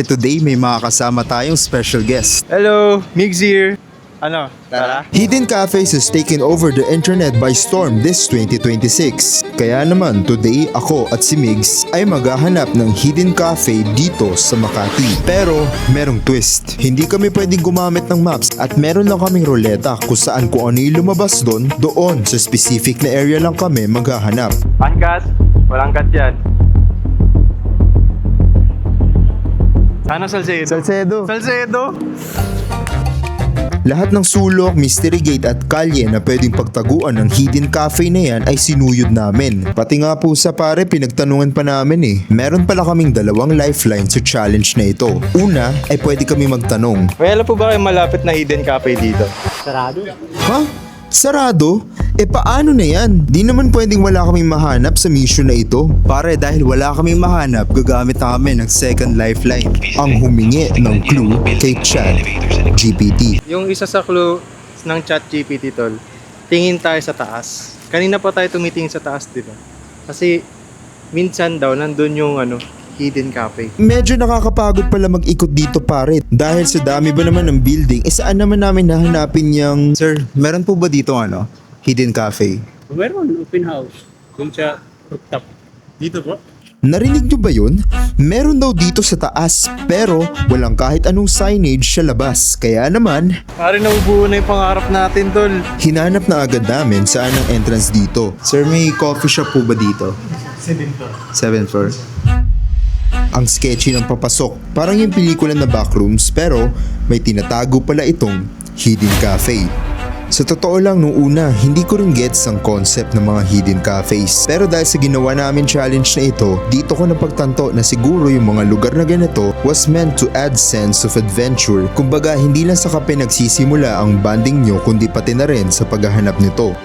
Today may makakasama tayong special guest. Hello, Migs here. Ano, tara? Hidden Cafes has taken over the internet by storm this 2026. Kaya naman today ako at si Migs ay maghahanap ng hidden cafe dito sa Makati. Pero merong twist. Hindi kami pwedeng gumamit ng maps at meron lang kaming ruleta kung saan kung ano yung lumabas doon sa specific na area lang kami maghahanap. Uncut? Walang cut yan. Sana Salcedo. Salcedo? Lahat ng sulok, mystery gate at kalye na pwedeng pagtaguan ng hidden cafe na yan ay sinuyod namin. Pati nga po sa pare, pinagtanungan pa namin eh. Meron pala kaming dalawang lifeline sa challenge na ito. Una ay pwede kami magtanong. May alam po ba kayo malapit na hidden cafe dito? Ha? Sarado? Paano na yan? Di naman pwedeng wala kaming mahanap sa mission na ito. Pare, dahil wala kaming mahanap, gagamit na kami ng second lifeline. Ang humingi ng clue kay ChatGPT. Yung isa sa clue ng ChatGPT, tol, tingin tayo sa taas. Kanina pa tayo tumitingin sa taas, di ba? Kasi minsan daw nandun yung hidden cafe. Medyo nakakapagod pala mag-ikot dito pare. Dahil sa dami ba naman ng building, saan naman namin nahanapin yung... Sir, meron po ba dito hidden cafe? Meron, open house. Doon sa rooftop. Dito po? Narinig nyo ba yun? Meron daw dito sa taas pero walang kahit anong signage sa labas. Kaya naman, Pare, naubuo na yung pangarap natin, tol. hinanap na agad namin saan ang entrance dito. Sir, may coffee shop po ba dito? 7th floor. Ang sketchy ng papasok. Parang yung pelikula na Backrooms pero may tinatago pala itong hidden cafe. Sa totoo lang nung una, hindi ko rin gets ang concept ng mga hidden cafes. Pero dahil sa ginawa namin challenge na ito, dito ko napagtanto na siguro yung mga lugar na ganito was meant to add sense of adventure. Kumbaga, hindi lang sa kape nagsisimula ang bonding nyo kundi pati na rin sa paghahanap nito.